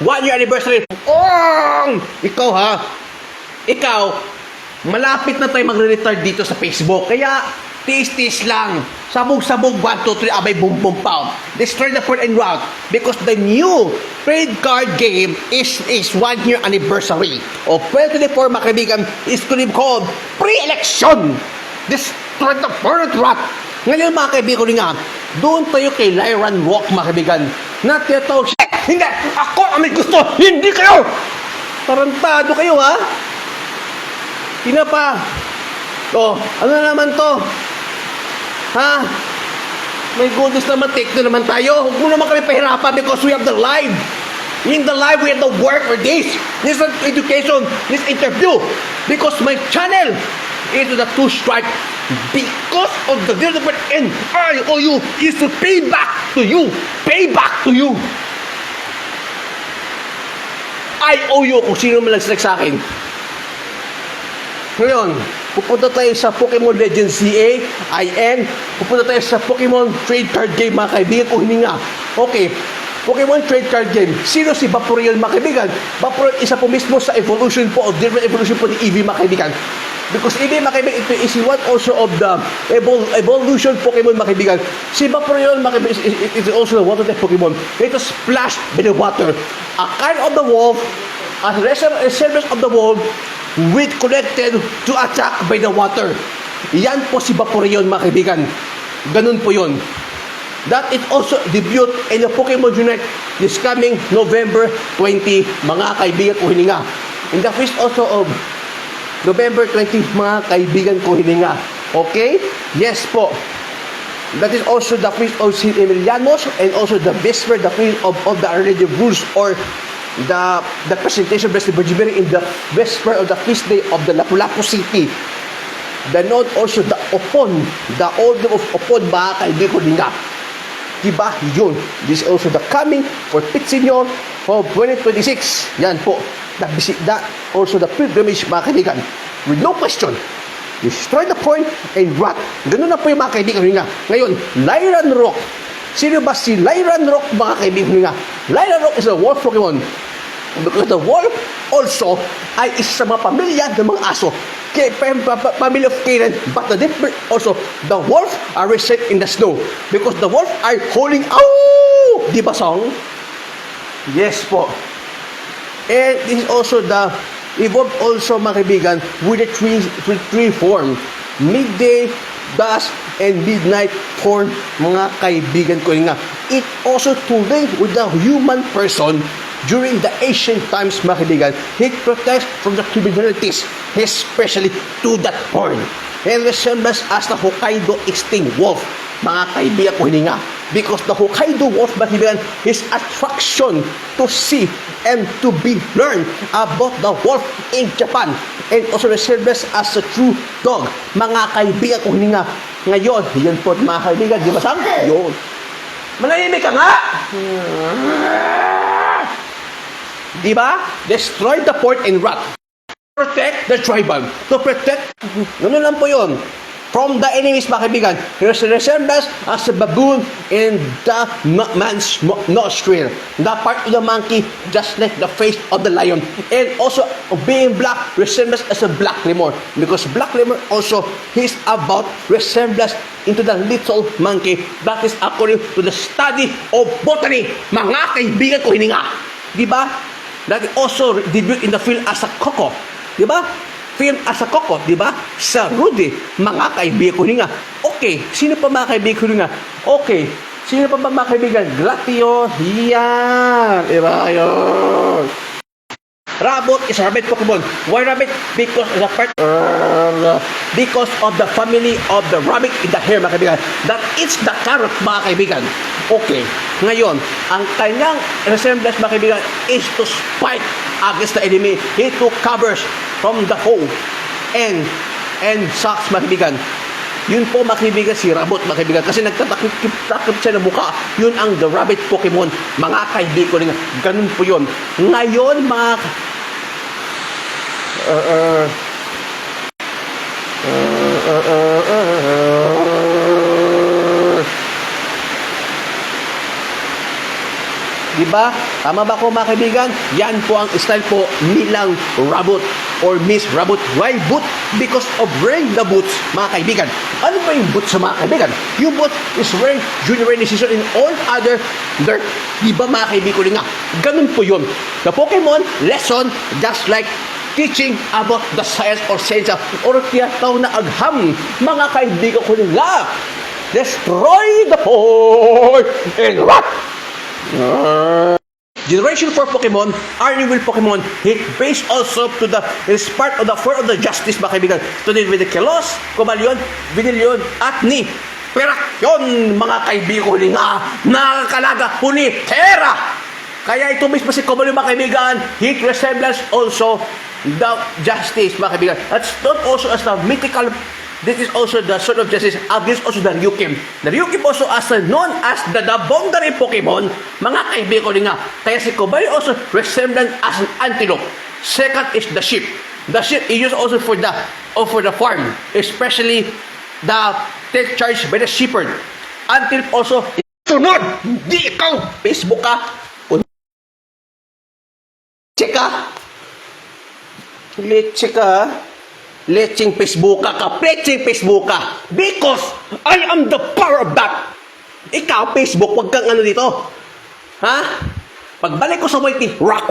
1 year anniversary. Oh! Ikaw ha? Ikaw, malapit na tayo magre-retard dito sa Facebook. Kaya, tiis-tiis lang. Sabog-sabog, 1, 2, 3, abay, boom, boom, pow. Destroy the point and route. Because the new trade card game is 1 year anniversary of 2024, mga kaibigan, is to be called pre-election. Destroy the point and route. Ngayon, mga kaibigan nga, doon tayo kay Lyran Rock, mga kaibigan, na tinatawag siya. Hindi! Ako ang may gusto! Hindi kayo! Tarantado kayo, ha? Tina pa. Oh, ano naman to? Ha? My goodness naman, take na naman tayo. Huwag mo naman kami pahirapan because we have the live. In the live, we have the work for this. This is education, this interview. Because my channel is the two strike. Because of the development and IOU is to pay back to you. Pay back to you. IOU kung sino man nag-select sa akin. Ngayon, pupunta tayo sa Pokemon Legends CA, IN, pupunta tayo sa Pokemon Trade Card Game, mga kaibigan, kung hindi nga. Okay, Pokemon Trade Card Game. Sino si Vaporeon, mga kaibigan? Vaporeon, isa po mismo sa evolution po, o different evolution po ni Eevee, mga kaibigan. Because Eevee, mga kaibigan, ito is one also of the evolution Pokemon, mga kaibigan. Si Vaporeon, mga kaibigan, is also the water type Pokemon. Ito splashed by the water. A kind of the wolf, as a service of the wolf, with connected to attack by the water. Yan po si Vaporeon, mga kaibigan. Ganun po yun. That is also debut in the Pokemon Unite this coming November 20, mga kaibigan ko hininga. In the feast also of November 20, mga kaibigan ko hininga. Okay? Yes po. That is also the feast of St. Emilianos and also the Vesper, the feast of the Arreligious Rules or the presentation of Blessed Virgin Mary in the Vesper of the feast day of the Lapu-Lapu City. The note also the Opon, the order of Opon, mga kaibigan ko hininga. Diba? Yun. This is also the coming for Pit Senior of 2026. Yan po. That also the pilgrimage, mga kaibigan. With no question. Destroy the point and rot. Ganun na po yung mga kaibigan nga. Ngayon, Lyran Rock. Sino ba si Lyran Rock, mga kaibigan nga? Lyran Rock is a wolf Pokemon. Because the wolf also ay isa sa mga pamilya ng mga aso. Family of Canaan. But the different also, the wolf are resident in the snow. Because the wolf are holding out. Di ba song? Yes po. And this is also the evolved also, mga kaibigan, with the tree form. Midday, dusk, and midnight form, mga kaibigan ko nga. It also today with the human person during the ancient times, mga kaibigan. It protects from the criminalities, especially to that point. And resembles as the Hokkaido extinct wolf, mga kaibigan ko nga. Because the Hokkaido wolf, mga kaibigan, his attraction to see and to be learned about the wolf in Japan and also resembles as a true dog, mga kaibigan ko nga. Ngayon, yan po mga kaibigan, di ba sang? Yun. Manahimik ka nga! Di ba? Destroy the port and rot. Protect the tribal. To protect, gano'n lang po yun. From the enemies, mga kaibigan, resembles as a baboon in the man's nostril. The part of the monkey, just like the face of the lion. And also, being black, resembles as a black lemur. Because black lemur also is about resemblance into the little monkey. That is according to the study of botany. Mga kaibigan ko hininga. Diba? That also debut in the field as a coco. Diba? Film as a Coco, di ba? Sa Rudy, mga kaibigan ko nga. Okay, sino pa mga kaibigan ko nga? Okay, sino pa mga kaibigan? Glatio, yan. Diba yun? Rabot is a rabbit Pokemon. Why rabbit? Because of the part, because of the family of the rabbit in the hair, mga kaibigan. That is the carrot, mga kaibigan. Okay, ngayon, ang kanyang resemblance, mga kaibigan, is to spite against the enemy. He took covers from the foe and socks, mga kaibigan. Yun po, mga kaibigan, si Rabot, mga kaibigan, kasi nagtatakip siya ng mukha. Yun ang the rabbit Pokemon, mga kaibigan. Ganun po yun. Ngayon, mga ba? Tama ba ko mga kaibigan? Yan po ang style po nilang Rabot or Miss Rabot. Why boot? Because of wearing the boots, mga kaibigan. Ano ba yung boots sa mga kaibigan? Yung boot is wearing junior rainy season in all other dirt. Diba mga kaibigan nga? Ganun po yun. The Pokemon lesson just like teaching about the science or science or tiyataw na agham, mga kaibigan ko nila. Destroy the point and what? Generation 4 Pokemon are new Pokemon hit based also to the is part of the four of the justice mga kaibigan. Today with the Kelos, Cobalion, Vinilion, at ni Perakyon mga kaibigan ko nakakalaga huni Terra. Kaya ito mismo si Cobalion mga kaibigan, hit resemblance also the justice mga kaibigan. That's not also as the mythical. This is also the sort of justice against also the Ryukim. The Ryukim also as known as the boundary Pokemon, mga kaibigan ko nga. Kaya si Cobalion also resemblant as an antelope. Second is the sheep. The sheep is used also for the farm, especially the take charge by the shepherd. Antelope also sunod. Di ikaw Facebook ka. Cheka. Cheka. Leching Facebook ka, pleching Facebook ka. Because I am the power of that. Ikaw, Facebook, wag kang ano dito. Ha? Pagbalik ko sa waiting, rock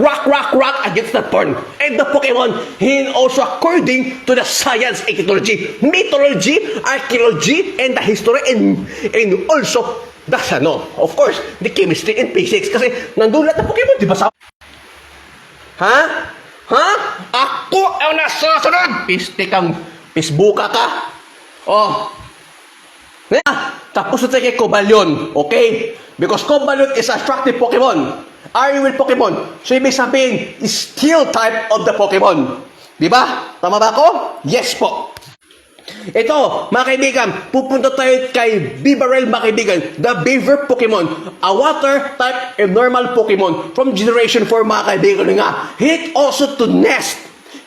against the turn. And the Pokemon, in also according to the science, ecology, mythology, archaeology, and the history, and also the of course, the chemistry and physics. Kasi nandun lahat ng Pokemon, di ba sa... Ha? Ha? Ako ang nasusunod! Piste kang Facebooka ka. Oh. Tapos ito kay Cobalion. Okay? Because Cobalion is a attractive Pokemon. Are-you Pokemon? So, ibig sabihin, steel type of the Pokemon. Diba? Tama ba ako? Yes po. Ito, mga kaibigan, pupunta tayo kay Bibarel, mga kaibigan, the Beaver Pokemon, a water type and normal Pokemon from Generation 4, mga kaibigan nga. Hit also to nest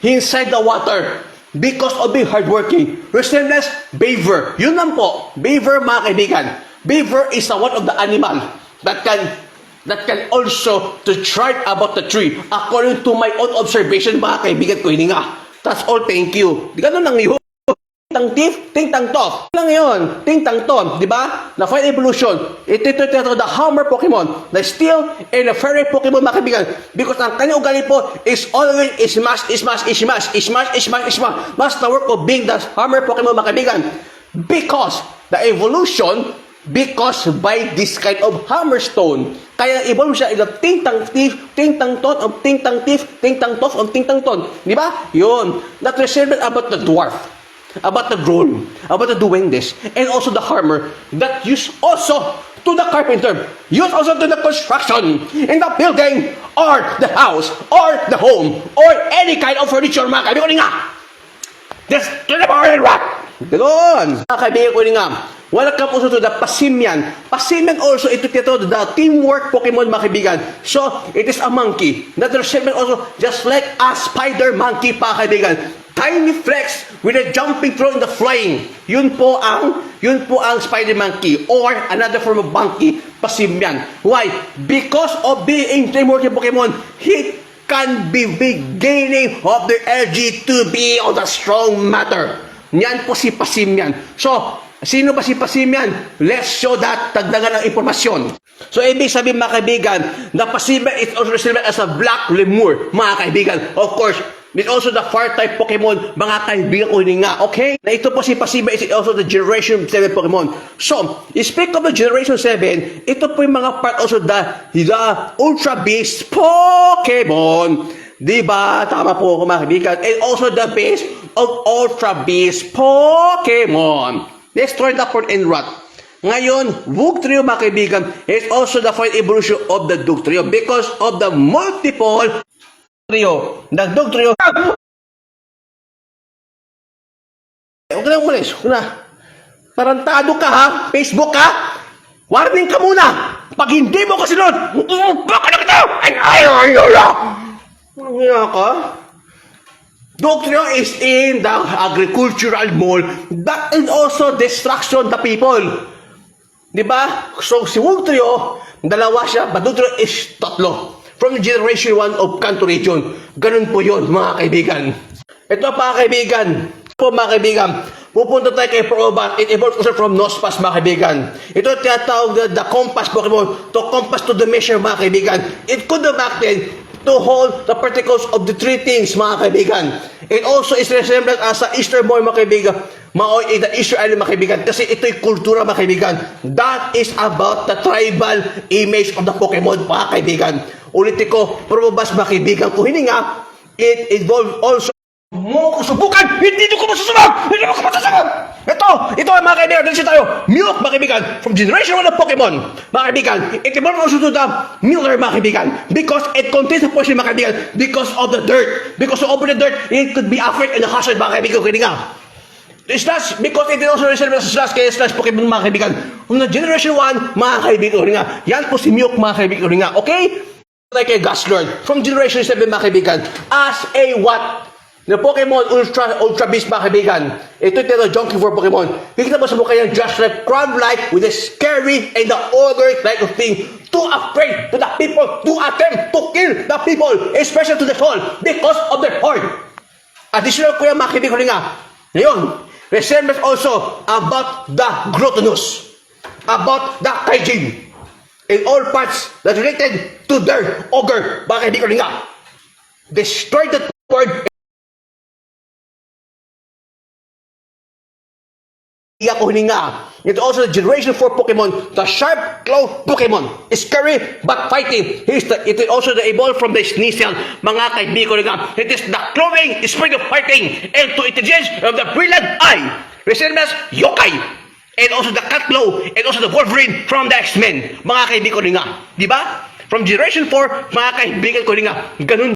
inside the water because of being hardworking. Resemblance, Beaver. Yun lang po. Beaver, mga kaibigan. Beaver is one of the animal that can also to chart about the tree according to my own observation, mga kaibigan ko. Hindi nga. That's all. Thank you. Ganun lang yun. Ting tang to. Lang yun. Ting tang to. Di ba? Na find evolution. Ito the Hammer Pokemon. The Steel and the Fairy Pokemon, mga kaibigan. Because ang kanyang ugali po is always smash. Mas the work of being the Hammer Pokemon, mga kaibigan. Because the evolution, because by this kind of hammer stone, kaya evolve siya in the ting tang thief, ting tang ton, of ting tang thief, ting tang tof, of ting tang ton. Di ba? Yun. That resembled about the dwarf, about the Groll, about the Duendes, and also the hammer that used also to the carpenter, used also to the construction, in the building, or the house, or the home, or any kind of furniture, mga kaibigan nga. Just to the power and rock. Ganoon. Mga kaibigan ko nga. Welcome also to the Pasimian. Pasimian also, ito the teamwork Pokemon, mga kaibigan. So, it is a monkey. That resembles also just like a spider monkey, mga kaibigan. Tiny flex with a jumping throw in the flying. Yun po ang spider monkey or another form of monkey, Pasimian. Why? Because of being teamwork Pokemon, he can be gaining of the energy to be on the strong matter. Yan po si Pasimian. So, sino ba si Pasimian? Let's show that. Tagdagan ng impormasyon. So, ibig sabihin, mga kaibigan, the Pasimian is also reserved as a black lemur, mga kaibigan. Of course, it's also the fire-type Pokemon, mga kaibigan ko nga, okay? Na ito po si Pasimian is also the Generation 7 Pokemon. So, speak of the Generation 7, ito po yung mga part also the Ultra Beast Pokemon. Diba? Tama po ako, mga kaibigan. And also the base of Ultra Beast Pokemon. Let's try the port and rot. Ngayon, Dugtrio, mga kaibigan, is also the final evolution of the Dugtrio because of the multiple trio. The Dugtrio. Huwag na umalis. Huwag na. Tarantado ka, ha? Facebook ka? Warning ka muna. Pag hindi mo kasunod, baka na kita. Ano ka? Dugtrio is in the agricultural mall that is also destruction the people. Diba? So si Dugtrio, Dalawa siya, Badudro is tatlo. From Generation 1 of Kanto Region. Ganun po yun, mga kaibigan. Ito pa, kaibigan. Mga kaibigan, pupunta tayo kay Probat. It evolves also from Nospas, mga kaibigan. Ito tinatawag the compass Pokemon. To compass to the measure, mga kaibigan. It could have acted to hold the particles of the three things, mga kaibigan. It also is resembled as a Easter boy, mga kaibigan. Maoy the Easter Island, mga kaibigan. Kasi ito'y kultura, mga kaibigan. That is about the tribal image of the Pokemon, mga kaibigan. Ulitin ko, Probabas, mga kaibigan, kung hindi nga, it involves also mo ko subukan! Hindi ko masusubok! Hindi ko masusubok! Ito mga kaibigan, dito tayo. Milk, mga kaibigan, from Generation 1 of Pokemon. Mga kaibigan, it evolved also to the Miller, mga kaibigan, because it contains a portion, mga kaibigan, because of the dirt. Because of the dirt, it could be affected and hazard, mga kaibigan, kaya nga. The Slash, because it is also reserved as Slash, kaya Slash Pokemon, mga kaibigan. From the Generation 1, mga kaibigan, kaya nga. Yan po si Milk, mga kaibigan, kaya nga. Okay? Like a Gastrodon, from Generation 7, mga kaibigan, as a what? The Pokemon Ultra Beast, mga kaibigan. Ito yung Junkie for Pokemon. Higit mo sa mukha yan, just like crab-like with the scary and the ogre type of thing. Too afraid to the people to attempt to kill the people, especially to the soul, because of their horn. Additional ko yan, mga kaibigan nga. Ngayon, resembles also about the Grotonus, about the Kaijin, in all parts that related to their ogre, mga kaibigan nga. Destroy the word. Iya ko hininga. Ito also the Generation 4 Pokemon, the Sharp Claw Pokemon. Scary but fighting. It is also the evolved from the Sneasel, mga kaibigan nga. It is the clawing, spirit of fighting, and to intelligence of the brilliant eye. Resembles yokai. And also the Cat Claw, and also the Wolverine from the X-Men. Mga kaibigan nga. Di ba? From Generation 4, mga kaibigan ko nga. Ganun.